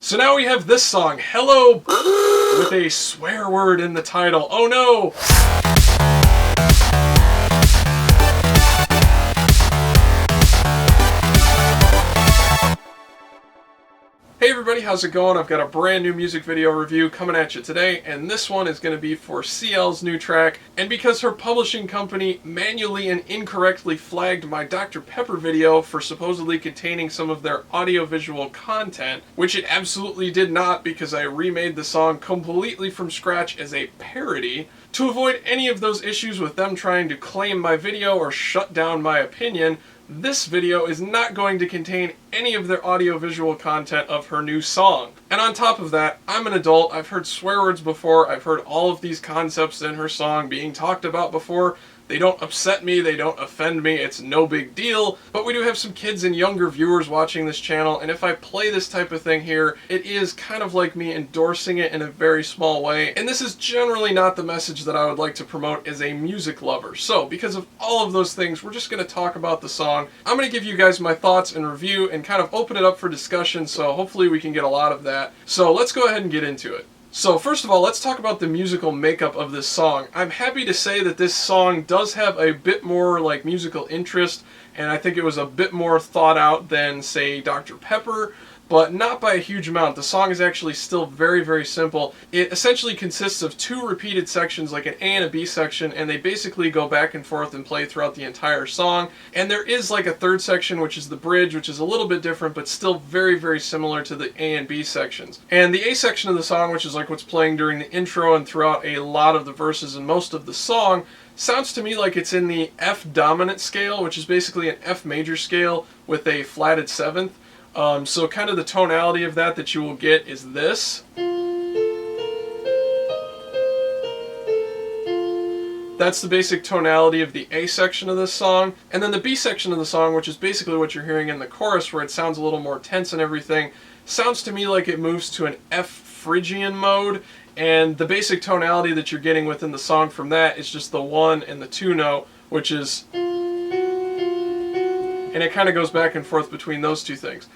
So now we have this song, Hello, with a swear word in the title. Oh no! Hey everybody, how's it going? I've got a brand new music video review coming at you today, and this one is going to be for CL's new track. And because her publishing company manually and incorrectly flagged my Dr. Pepper video for supposedly containing some of their audiovisual content, which it absolutely did not because I remade the song completely from scratch as a parody, to avoid any of those issues with them trying to claim my video or shut down my opinion, this video is not going to contain any of their audiovisual content of her new song. And on top of that, I'm an adult, I've heard swear words before, I've heard all of these concepts in her song being talked about before. They don't upset me, they don't offend me, it's no big deal, but we do have some kids and younger viewers watching this channel, and if I play this type of thing here, it is kind of like me endorsing it in a very small way, and this is generally not the message that I would like to promote as a music lover. So, because of all of those things, we're just going to talk about the song. I'm going to give you guys my thoughts and review and kind of open it up for discussion, so hopefully we can get a lot of that. So let's go ahead and get into it. So first of all, let's talk about the musical makeup of this song. I'm happy to say that this song does have a bit more like musical interest, and I think it was a bit more thought out than, say, Dr. Pepper, but not by a huge amount. The song is actually still very, very simple. It essentially consists of two repeated sections, like an A and a B section, and they basically go back and forth and play throughout the entire song. And there is like a third section, which is the bridge, which is a little bit different, but still very, very similar to the A and B sections. And the A section of the song, which is like what's playing during the intro and throughout a lot of the verses and most of the song, sounds to me like it's in the F dominant scale, which is basically an F major scale with a flatted seventh. So kind of the tonality of that you will get is this. That's the basic tonality of the A section of this song. And then the B section of the song, which is basically what you're hearing in the chorus, where it sounds a little more tense and everything, sounds to me like it moves to an F Phrygian mode. And the basic tonality that you're getting within the song from that is just the 1 and the 2 note, which is... and it kind of goes back and forth between those two things.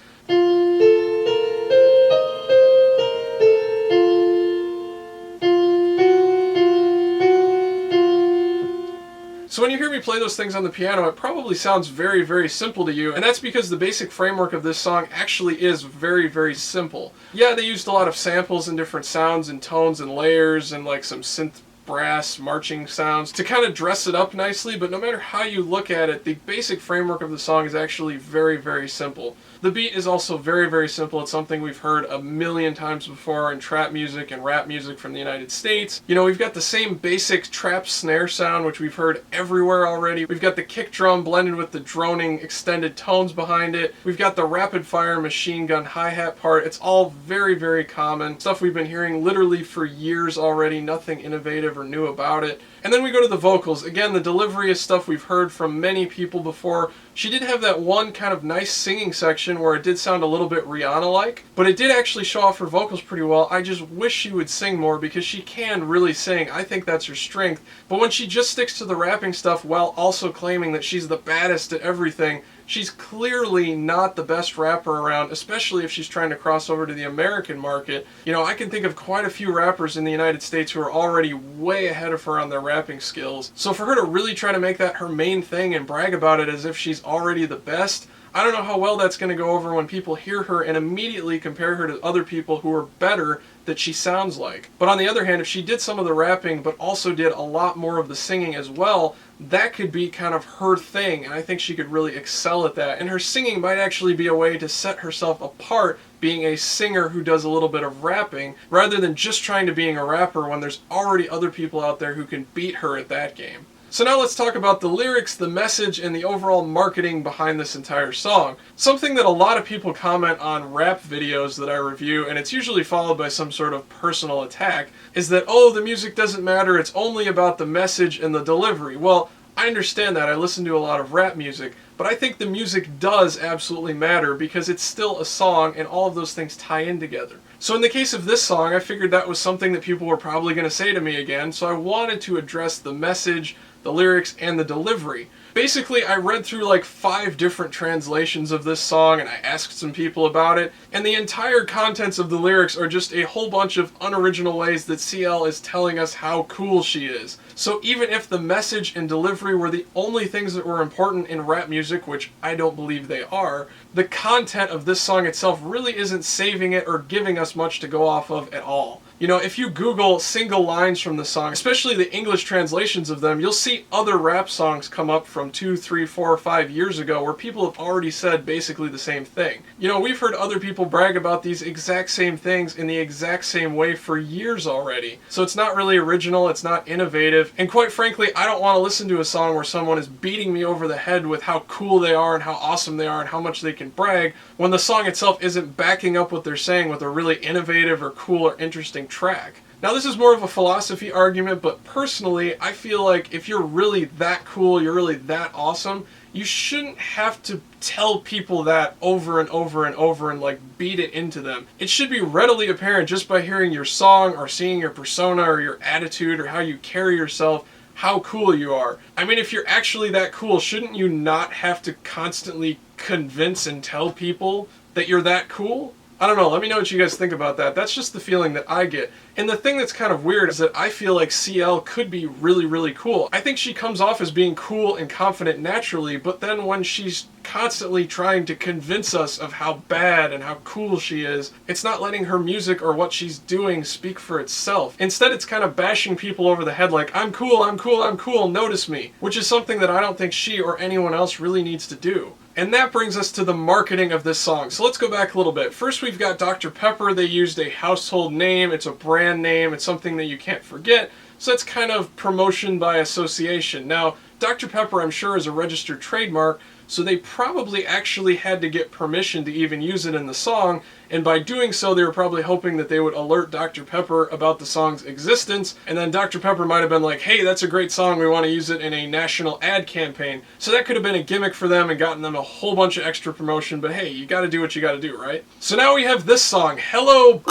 So when you hear me play those things on the piano, it probably sounds very, very simple to you, and that's because the basic framework of this song actually is very, very simple. Yeah, they used a lot of samples and different sounds and tones and layers and like some synth brass marching sounds to kind of dress it up nicely, but no matter how you look at it, the basic framework of the song is actually very, very simple. The beat is also very, very simple. It's something we've heard a million times before in trap music and rap music from the United States. You know, we've got the same basic trap snare sound, which we've heard everywhere already. We've got the kick drum blended with the droning extended tones behind it. We've got the rapid fire machine gun hi-hat part. It's all very, very common. Stuff we've been hearing literally for years already, nothing innovative or new about it. And then we go to the vocals. Again, the delivery is stuff we've heard from many people before. She did have that one kind of nice singing section where it did sound a little bit Rihanna-like, but it did actually show off her vocals pretty well. I just wish she would sing more because she can really sing. I think that's her strength. But when she just sticks to the rapping stuff while also claiming that she's the baddest at everything, she's clearly not the best rapper around, especially if she's trying to cross over to the American market. You know, I can think of quite a few rappers in the United States who are already way ahead of her on their rapping skills. So for her to really try to make that her main thing and brag about it as if she's already the best, I don't know how well that's going to go over when people hear her and immediately compare her to other people who are better that she sounds like. But on the other hand, if she did some of the rapping but also did a lot more of the singing as well, that could be kind of her thing, and I think she could really excel at that. And her singing might actually be a way to set herself apart, being a singer who does a little bit of rapping, rather than just trying to being a rapper when there's already other people out there who can beat her at that game. So now let's talk about the lyrics, the message, and the overall marketing behind this entire song. Something that a lot of people comment on rap videos that I review, and it's usually followed by some sort of personal attack, is that, oh, the music doesn't matter, it's only about the message and the delivery. Well, I understand that. I listen to a lot of rap music, but I think the music does absolutely matter because it's still a song and all of those things tie in together. So in the case of this song, I figured that was something that people were probably going to say to me again, so I wanted to address the message, the lyrics, and the delivery. Basically, I read through like 5 different translations of this song and I asked some people about it, and the entire contents of the lyrics are just a whole bunch of unoriginal ways that CL is telling us how cool she is. So even if the message and delivery were the only things that were important in rap music, which I don't believe they are, the content of this song itself really isn't saving it or giving us much to go off of at all. You know, if you Google single lines from the song, especially the English translations of them, you'll see other rap songs come up from 2, 3, 4, or 5 years ago where people have already said basically the same thing. You know, we've heard other people brag about these exact same things in the exact same way for years already. So it's not really original, it's not innovative, and quite frankly, I don't want to listen to a song where someone is beating me over the head with how cool they are and how awesome they are and how much they can brag, when the song itself isn't backing up what they're saying with a really innovative or cool or interesting track. Now this is more of a philosophy argument, but personally I feel like if you're really that cool, you're really that awesome, you shouldn't have to tell people that over and over and over and like beat it into them. It should be readily apparent just by hearing your song or seeing your persona or your attitude or how you carry yourself how cool you are. I mean, if you're actually that cool, shouldn't you not have to constantly convince and tell people that you're that cool? I don't know, let me know what you guys think about that. That's just the feeling that I get. And the thing that's kind of weird is that I feel like CL could be really, really cool. I think she comes off as being cool and confident naturally, but then when she's constantly trying to convince us of how bad and how cool she is, it's not letting her music or what she's doing speak for itself. Instead, it's kind of bashing people over the head like, I'm cool, I'm cool, I'm cool, notice me, which is something that I don't think she or anyone else really needs to do. And that brings us to the marketing of this song. So let's go back a little bit. First we've got Dr. Pepper. They used a household name. It's a brand name. It's something that you can't forget. So that's kind of promotion by association. Now, Dr. Pepper, I'm sure, is a registered trademark, so they probably actually had to get permission to even use it in the song, and by doing so they were probably hoping that they would alert Dr. Pepper about the song's existence, and then Dr. Pepper might have been like, hey, that's a great song, we want to use it in a national ad campaign. So that could have been a gimmick for them and gotten them a whole bunch of extra promotion, but hey, you gotta do what you gotta do, right? So now we have this song, Hello,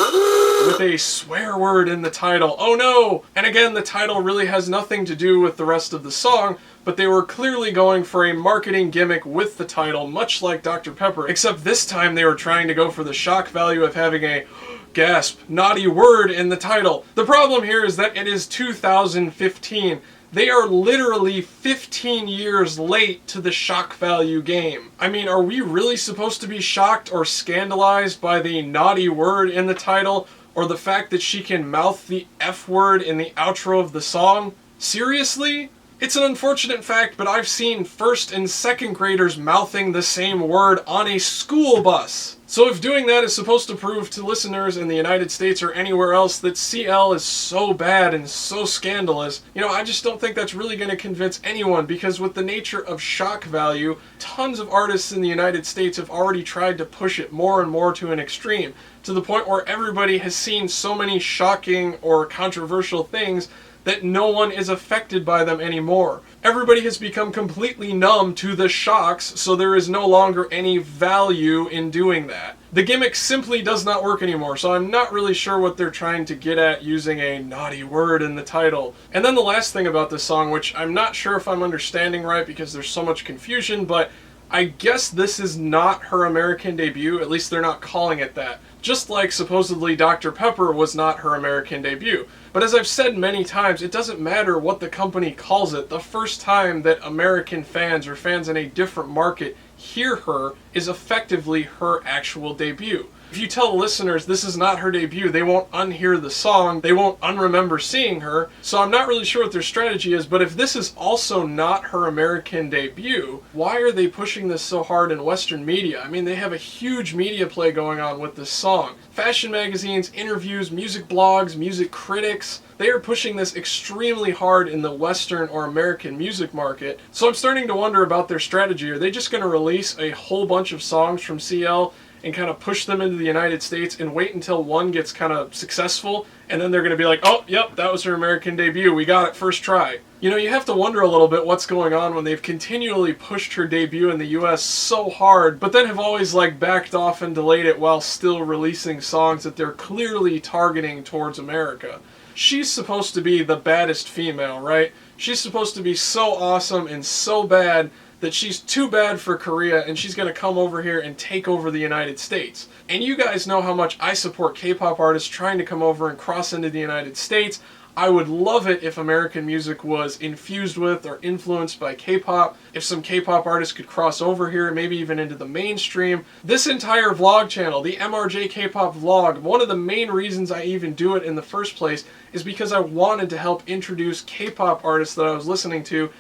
with a swear word in the title. Oh no! And again, the title really has nothing to do with the rest of the song, but they were clearly going for a marketing gimmick with the title, much like Dr. Pepper, except this time they were trying to go for the shock value of having a gasp, naughty word in the title. The problem here is that it is 2015. They are literally 15 years late to the shock value game. I mean, are we really supposed to be shocked or scandalized by the naughty word in the title, or the fact that she can mouth the F word in the outro of the song? Seriously? It's an unfortunate fact, but I've seen first and second graders mouthing the same word on a school bus. So if doing that is supposed to prove to listeners in the United States or anywhere else that CL is so bad and so scandalous, you know, I just don't think that's really going to convince anyone, because with the nature of shock value, tons of artists in the United States have already tried to push it more and more to an extreme, to the point where everybody has seen so many shocking or controversial things that no one is affected by them anymore. Everybody has become completely numb to the shocks, so there is no longer any value in doing that. The gimmick simply does not work anymore, so I'm not really sure what they're trying to get at using a naughty word in the title. And then the last thing about this song, which I'm not sure if I'm understanding right because there's so much confusion, but I guess this is not her American debut, at least they're not calling it that. Just like supposedly Dr. Pepper was not her American debut. But as I've said many times, it doesn't matter what the company calls it. The first time that American fans or fans in a different market hear her is effectively her actual debut. If you tell listeners this is not her debut, they won't unhear the song, they won't unremember seeing her, so I'm not really sure what their strategy is, but if this is also not her American debut, why are they pushing this so hard in Western media? I mean, they have a huge media play going on with this song. Fashion magazines, interviews, music blogs, music critics, they are pushing this extremely hard in the Western or American music market, so I'm starting to wonder about their strategy. Are they just going to release a whole bunch of songs from CL and kind of push them into the United States and wait until one gets kind of successful, and then they're going to be like, oh, yep, that was her American debut, we got it first try. You know, you have to wonder a little bit what's going on when they've continually pushed her debut in the US so hard, but then have always like backed off and delayed it while still releasing songs that they're clearly targeting towards America. she's supposed to be the baddest female, right? She's supposed to be so awesome and so bad that she's too bad for Korea and she's going to come over here and take over the United States. And you guys know how much I support K-pop artists trying to come over and cross into the United States. I would love it if American music was infused with or influenced by K-pop, if some K-pop artists could cross over here, maybe even into the mainstream. This entire vlog channel, the MRJKPOP vlog, one of the main reasons I even do it in the first place is because I wanted to help introduce K-pop artists that I was listening to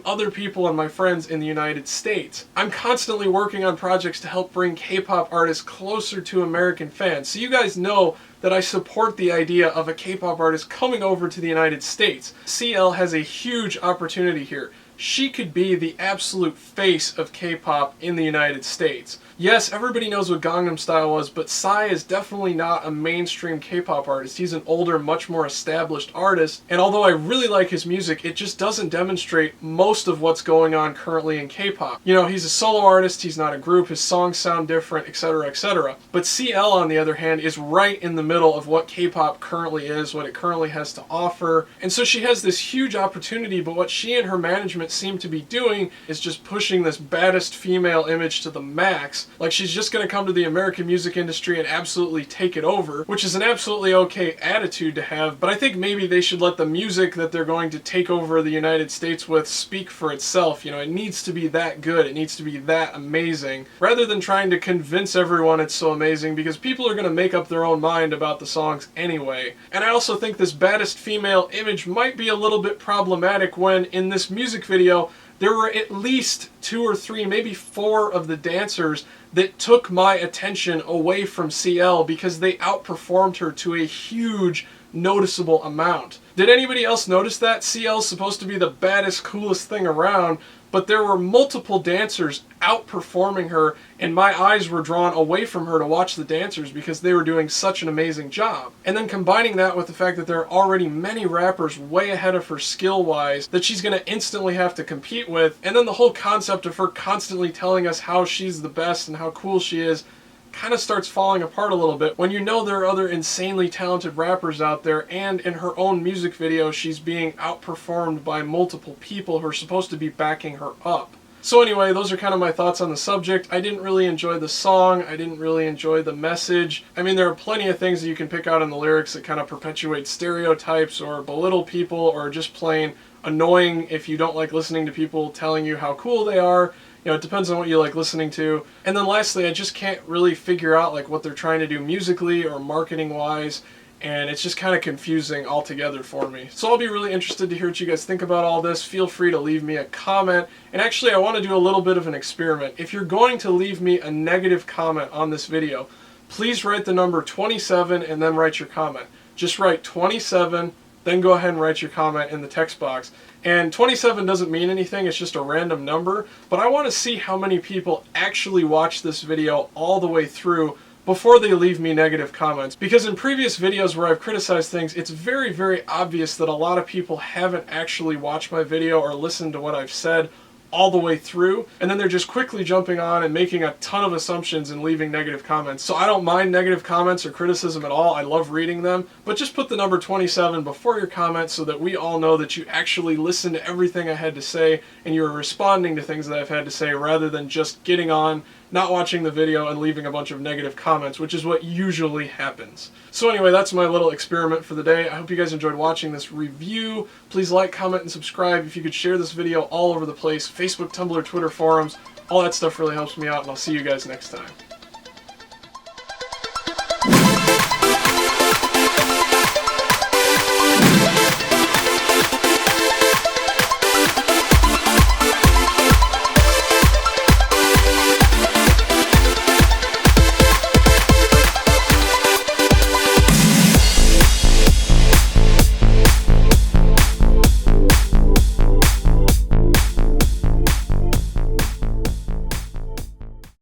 other people and my friends in the United States. I'm constantly working on projects to help bring K-pop artists closer to American fans. So you guys know that I support the idea of a K-pop artist coming over to the United States. CL has a huge opportunity here. She could be the absolute face of K-pop in the United States. Yes, everybody knows what Gangnam Style was, but Psy is definitely not a mainstream K-pop artist. He's an older, much more established artist, and although I really like his music, it just doesn't demonstrate most of what's going on currently in K-pop. You know, he's a solo artist, he's not a group, his songs sound different, etc., etc. But CL, on the other hand, is right in the middle of what K-pop currently is, what it currently has to offer, and so she has this huge opportunity, but what she and her management seem to be doing is just pushing this baddest female image to the max. Like she's just going to come to the American music industry and absolutely take it over, which is an absolutely okay attitude to have, but I think maybe they should let the music that they're going to take over the United States with speak for itself. You know, it needs to be that good, it needs to be that amazing, rather than trying to convince everyone it's so amazing, because people are going to make up their own mind about the songs anyway. And I also think this baddest female image might be a little bit problematic when, in this music video, there were at least 2 or 3, maybe 4 of the dancers that took my attention away from CL because they outperformed her to a huge, noticeable amount. Did anybody else notice that? CL's supposed to be the baddest, coolest thing around, but there were multiple dancers outperforming her, and my eyes were drawn away from her to watch the dancers because they were doing such an amazing job. And then combining that with the fact that there are already many rappers way ahead of her skill-wise that she's going to instantly have to compete with, and then the whole concept of her constantly telling us how she's the best and how cool she is kind of starts falling apart a little bit when you know there are other insanely talented rappers out there, and in her own music video she's being outperformed by multiple people who are supposed to be backing her up. So anyway, those are kind of my thoughts on the subject. I didn't really enjoy the song, I didn't really enjoy the message. I mean, there are plenty of things that you can pick out in the lyrics that kind of perpetuate stereotypes or belittle people or just plain annoying if you don't like listening to people telling you how cool they are. You know, it depends on what you like listening to. And then lastly, I just can't really figure out like what they're trying to do musically or marketing wise, and it's just kind of confusing altogether for me. So I'll be really interested to hear what you guys think about all this. Feel free to leave me a comment. And actually, I want to do a little bit of an experiment. If you're going to leave me a negative comment on this video, please write the number 27 and then write your comment. Just write 27, then go ahead and write your comment in the text box. And 27 doesn't mean anything, it's just a random number, but I want to see how many people actually watch this video all the way through before they leave me negative comments. Because in previous videos where I've criticized things, it's very, very obvious that a lot of people haven't actually watched my video or listened to what I've said all the way through, and then they're just quickly jumping on and making a ton of assumptions and leaving negative comments. So I don't mind negative comments or criticism at all. I love reading them, but just put the number 27 before your comment so that we all know that you actually listened to everything I had to say and you're responding to things that I've had to say, rather than just getting on, not watching the video, and leaving a bunch of negative comments, which is what usually happens. So anyway, that's my little experiment for the day. I hope you guys enjoyed watching this review. Please like, comment, and subscribe. If you could share this video all over the place, Facebook, Tumblr, Twitter, forums, all that stuff really helps me out, and I'll see you guys next time.